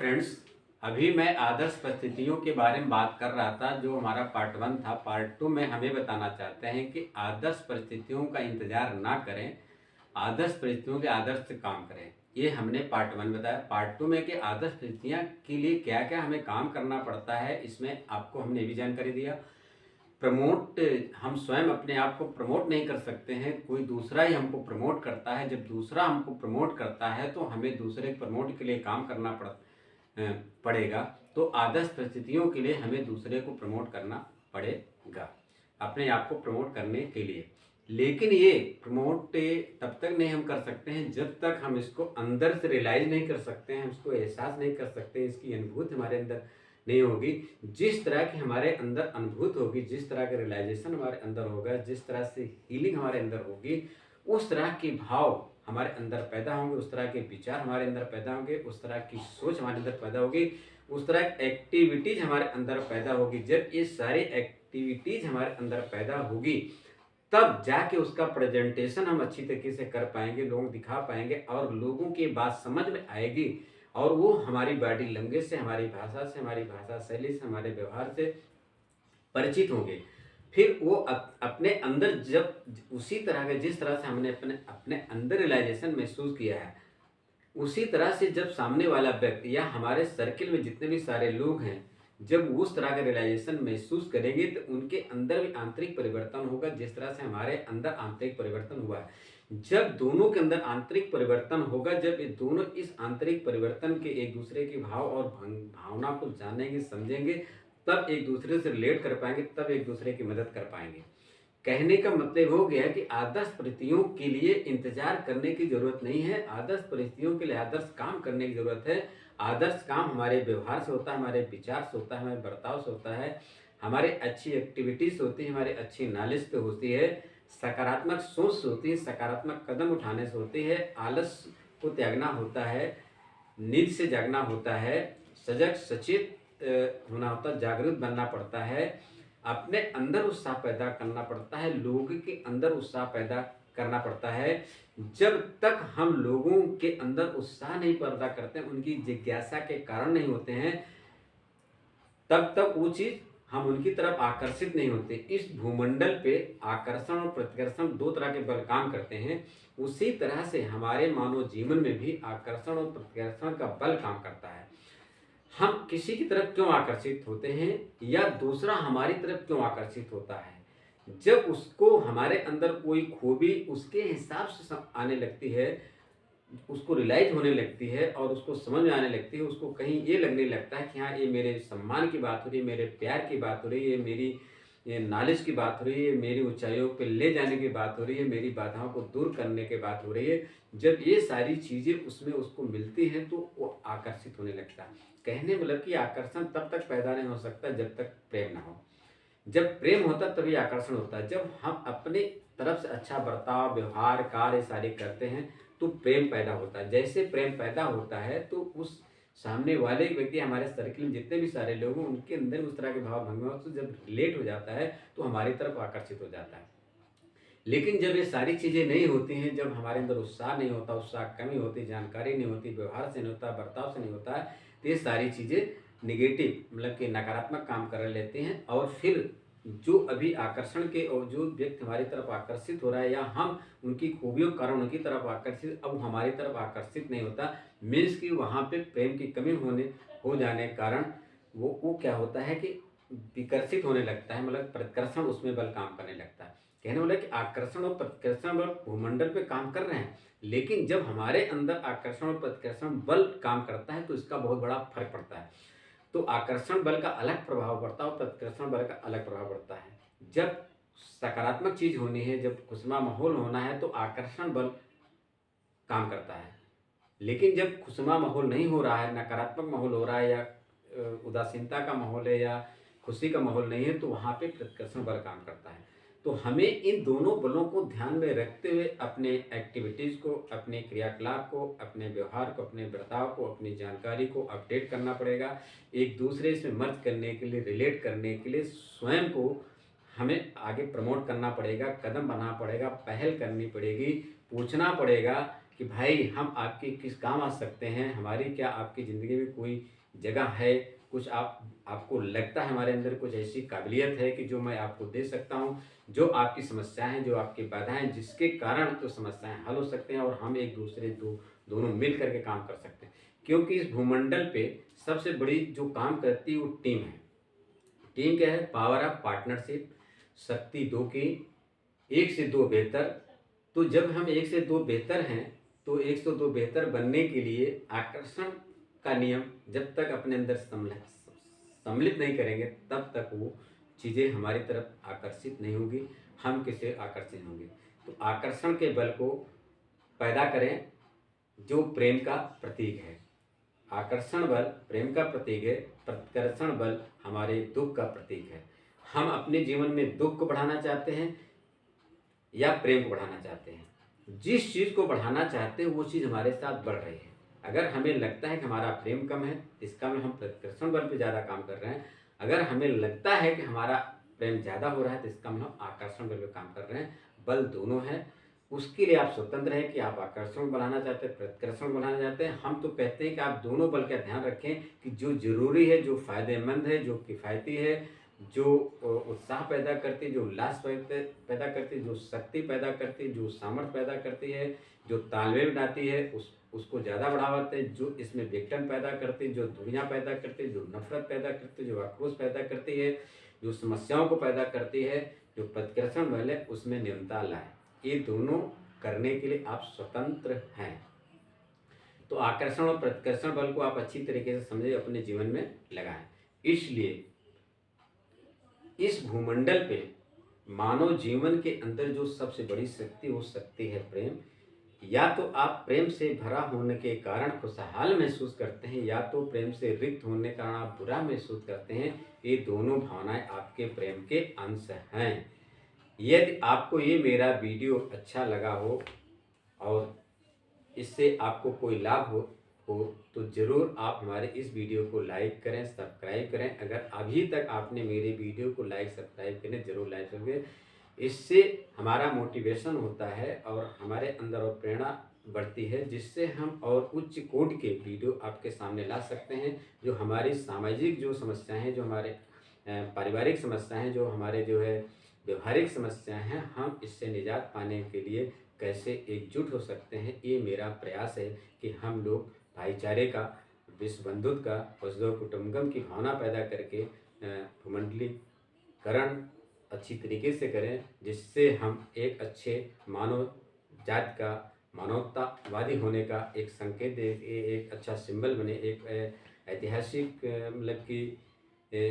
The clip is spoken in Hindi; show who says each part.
Speaker 1: फ्रेंड्स, अभी मैं आदर्श परिस्थितियों के बारे में बात कर रहा था। जो हमारा पार्ट 1 था, पार्ट 2 में हमें बताना चाहते हैं कि आदर्श परिस्थितियों का इंतजार ना करें, आदर्श परिस्थितियों के आदर्श से काम करें। ये हमने पार्ट 1 बताया। पार्ट 2 में कि आदर्श परिस्थितियाँ के लिए क्या क्या हमें काम करना पड़ता है, इसमें आपको हमने भी जानकारी दिया। प्रमोट, हम स्वयं अपने आप को प्रमोट नहीं कर सकते हैं, कोई दूसरा ही हमको प्रमोट करता है। जब दूसरा हमको प्रमोट करता है तो हमें दूसरे प्रमोट के लिए काम करना पड़ेगा। तो आदर्श परिस्थितियों के लिए हमें दूसरे को प्रमोट करना पड़ेगा अपने आप को प्रमोट करने के लिए। लेकिन ये प्रमोट तब तक नहीं हम कर सकते हैं जब तक हम इसको अंदर से रियलाइज नहीं कर सकते हैं, इसको एहसास नहीं कर सकते, इसकी अनुभूति हमारे अंदर नहीं होगी। जिस तरह की हमारे अंदर अनुभूत होगी, जिस तरह का रियलाइजेशन हमारे अंदर होगा, जिस तरह से हीलिंग हमारे अंदर होगी, उस तरह के भाव हमारे अंदर पैदा होंगे, उस तरह के विचार हमारे अंदर पैदा होंगे, उस तरह की सोच हमारे अंदर पैदा होगी, उस तरह की एक्टिविटीज हमारे अंदर पैदा होगी। जब ये सारी एक्टिविटीज हमारे अंदर पैदा होगी तब जाके उसका प्रेजेंटेशन हम अच्छी तरीके से कर पाएंगे, लोगों को दिखा पाएंगे और लोगों की बात समझ में आएगी और वो हमारी बॉडी लैंग्वेज से, हमारी भाषा से, हमारी भाषा शैली से, हमारे व्यवहार से परिचित होंगे। फिर वो अपने अंदर जब उसी तरह के, जिस तरह से हमने अपने अपने अंदर रियलाइजेशन महसूस किया है, उसी तरह से जब सामने वाला व्यक्ति या हमारे सर्किल में जितने भी सारे लोग हैं, जब उस तरह का रियलाइजेशन महसूस करेंगे तो उनके अंदर भी आंतरिक परिवर्तन होगा, जिस तरह से हमारे अंदर आंतरिक परिवर्तन हुआ है। जब दोनों के अंदर आंतरिक परिवर्तन होगा, जब ये दोनों इस आंतरिक परिवर्तन के एक दूसरे के भाव और भावना को जानेंगे, समझेंगे, तब एक दूसरे से रिलेट कर पाएंगे, तब एक दूसरे की मदद कर पाएंगे। कहने का मतलब हो गया कि आदर्श परिस्थितियों के लिए इंतजार करने की जरूरत नहीं है, आदर्श परिस्थितियों के लिए आदर्श काम करने की जरूरत है। आदर्श काम हमारे व्यवहार से होता है, हमारे विचार से होता है, हमारे बर्ताव से होता है, हमारे अच्छी एक्टिविटीज होती है, हमारी अच्छी नॉलेज से होती है, सकारात्मक सोच से होती है, सकारात्मक कदम उठाने से होती है, आलस को त्यागना होता है, नींद से जागना होता है, सजग सचेत होना होता है, जागरूक बनना पड़ता है, अपने अंदर उत्साह पैदा करना पड़ता है, लोगों के अंदर उत्साह पैदा करना पड़ता है। जब तक हम लोगों के अंदर उत्साह नहीं पैदा करते, उनकी जिज्ञासा के कारण नहीं होते हैं, तब तक वो चीज हम उनकी तरफ आकर्षित नहीं होते। इस भूमंडल पे आकर्षण और प्रतिकर्षण दो तरह के बल काम करते हैं। उसी तरह से हमारे मानव जीवन में भी आकर्षण और प्रतिकर्षण का बल काम करता है। हम किसी की तरफ क्यों आकर्षित होते हैं या दूसरा हमारी तरफ क्यों आकर्षित होता है, जब उसको हमारे अंदर कोई खूबी उसके हिसाब से आने लगती है, उसको रियलाइज होने लगती है और उसको समझ में आने लगती है, उसको कहीं ये लगने लगता है कि हाँ, ये मेरे सम्मान की बात हो रही है, मेरे प्यार की बात हो रही है, मेरी ये नॉलेज की बात हो रही है, मेरी ऊंचाइयों पे ले जाने की बात हो रही है, मेरी बाधाओं को दूर करने की बात हो रही है। जब ये सारी चीज़ें उसमें उसको मिलती हैं तो वो आकर्षित होने लगता है। कहने मतलब कि आकर्षण तब तक पैदा नहीं हो सकता जब तक प्रेम ना हो। जब प्रेम होता तभी आकर्षण होता है। जब हम अपने तरफ से अच्छा बर्ताव, व्यवहार, कार्य सारे करते हैं तो प्रेम पैदा होता है। जैसे प्रेम पैदा होता है तो उस सामने वाले व्यक्ति, हमारे सर्किल में जितने भी सारे लोग हैं, उनके अंदर उस तरह के भाव भंगिमा से जब रिलेट हो जाता है तो हमारी तरफ आकर्षित हो जाता है। लेकिन जब ये सारी चीज़ें नहीं होती हैं, जब हमारे अंदर उत्साह नहीं होता, उत्साह कमी होती, जानकारी नहीं होती, व्यवहार से नहीं होता, बर्ताव से नहीं होता है, तो ये सारी चीज़ें निगेटिव मतलब कि नकारात्मक काम कर लेते हैं। और फिर जो अभी आकर्षण के और जो व्यक्ति हमारी तरफ आकर्षित हो रहा है या हम उनकी खूबियों के कारण उनकी तरफ आकर्षित, अब हमारी तरफ आकर्षित नहीं होता, मीन्स कि वहाँ पे प्रेम की कमी हो जाने के कारण वो क्या होता है कि विकर्षित होने लगता है, मतलब प्रतिकर्षण उसमें बल काम करने लगता है। कहने वाला कि आकर्षण और प्रतिकर्षण बल भूमंडल पे काम कर रहे हैं, लेकिन जब हमारे अंदर आकर्षण और प्रतिकर्षण बल काम करता है तो इसका बहुत बड़ा फर्क पड़ता है। तो आकर्षण बल का अलग प्रभाव पड़ता है और प्रतिकर्षण बल का अलग प्रभाव पड़ता है। जब सकारात्मक चीज होनी है, जब खुशनुमा माहौल होना है तो आकर्षण बल काम करता है। लेकिन जब खुशनुमा माहौल नहीं हो रहा है, नकारात्मक माहौल हो रहा है या उदासीनता का माहौल है या खुशी का माहौल नहीं है, तो वहाँ पे प्रतिकर्षण बल काम करता है। तो हमें इन दोनों बलों को ध्यान में रखते हुए अपने एक्टिविटीज़ को, अपने क्रियाकलाप को, अपने व्यवहार को, अपने बर्ताव को, अपनी जानकारी को अपडेट करना पड़ेगा। एक दूसरे से मर्ज करने के लिए, रिलेट करने के लिए स्वयं को हमें आगे प्रमोट करना पड़ेगा, कदम बनाना पड़ेगा, पहल करनी पड़ेगी, पूछना पड़ेगा कि भाई हम आपके किस काम आ सकते हैं, हमारी क्या आपकी ज़िंदगी में कोई जगह है, कुछ आपको लगता है हमारे अंदर कुछ ऐसी काबिलियत है कि जो मैं आपको दे सकता हूँ, जो आपकी समस्याएं हैं, जो आपकी बाधाएं हैं, जिसके कारण तो समस्याएं हल हो सकते हैं और हम एक दूसरे दोनों मिल करके काम कर सकते हैं। क्योंकि इस भूमंडल पे सबसे बड़ी जो काम करती है वो टीम है। टीम क्या है? पावर ऑफ पार्टनरशिप, शक्ति दो की, एक से दो बेहतर। तो जब हम एक से दो बेहतर हैं तो एक से दो बेहतर बनने के लिए आकर्षण का नियम जब तक अपने अंदर सम्मिलित नहीं करेंगे तब तक वो चीज़ें हमारी तरफ आकर्षित नहीं होंगी, हम किसे आकर्षित होंगे। तो आकर्षण के बल को पैदा करें जो प्रेम का प्रतीक है। आकर्षण बल प्रेम का प्रतीक है, प्रतिकर्षण बल हमारे दुख का प्रतीक है। हम अपने जीवन में दुख को बढ़ाना चाहते हैं या प्रेम को बढ़ाना चाहते हैं। जिस चीज़ को बढ़ाना चाहते हैं वो चीज़ हमारे साथ बढ़ रही है। अगर हमें लगता है कि हमारा प्रेम कम है, इसका में हम प्रतिकर्षण बल पे ज़्यादा काम कर रहे हैं। अगर हमें लगता है कि हमारा प्रेम ज़्यादा हो रहा है तो इसका में हम आकर्षण बल पे काम कर रहे हैं। बल दोनों है, उसके लिए आप स्वतंत्र हैं कि आप आकर्षण बढ़ाना चाहते हैं, प्रतिकर्षण बढ़ाना चाहते हैं। हम तो कहते हैं कि आप दोनों बल का ध्यान रखें कि जो ज़रूरी है, जो फ़ायदेमंद है, जो किफ़ायती है, जो उत्साह पैदा करती है, जो उल्लास पैदा करती है, जो शक्ति पैदा करती है, जो सामर्थ्य पैदा करती है, जो तालमेल बनाती है, उसको ज़्यादा बढ़ावा देते हैं। जो इसमें विघटन पैदा करती है, जो दूरियां पैदा करती है, जो नफरत पैदा करती है, जो आक्रोश पैदा करती है, जो समस्याओं को पैदा करती है, जो प्रतिकर्षण बल है उसमें न्यूनता लाए। ये दोनों करने के लिए आप स्वतंत्र हैं। तो आकर्षण और प्रतिकर्षण बल को आप अच्छी तरीके से समझे, अपने जीवन में लगाएं। इसलिए इस भूमंडल पे मानव जीवन के अंदर जो सबसे बड़ी शक्ति वो शक्ति है प्रेम। या तो आप प्रेम से भरा होने के कारण खुशहाल महसूस करते हैं या तो प्रेम से रिक्त होने के कारण आप बुरा महसूस करते हैं। ये दोनों भावनाएं आपके प्रेम के अंश हैं। यदि आपको ये मेरा वीडियो अच्छा लगा हो और इससे आपको कोई लाभ हो तो ज़रूर आप हमारे इस वीडियो को लाइक करें, सब्सक्राइब करें। अगर अभी तक आपने मेरे वीडियो को लाइक सब्सक्राइब करें, ज़रूर लाइक करेंगे। इससे हमारा मोटिवेशन होता है और हमारे अंदर और प्रेरणा बढ़ती है, जिससे हम और उच्च कोटि के वीडियो आपके सामने ला सकते हैं। जो हमारी सामाजिक जो समस्याएं हैं, जो हमारे पारिवारिक समस्याएं हैं, जो हमारे जो है व्यवहारिक समस्याएं हैं, हम इससे निजात पाने के लिए कैसे एकजुट हो सकते हैं, ये मेरा प्रयास है कि हम लोग भाईचारे का, विश्व बंधुत्व का, वसुधैव कुटुंबकम की भावना पैदा करके भूमंडलीकरण अच्छी तरीके से करें, जिससे हम एक अच्छे मानव जात का, मानवतावादी होने का एक संकेत दे, एक अच्छा सिंबल बने, एक ऐतिहासिक मतलब कि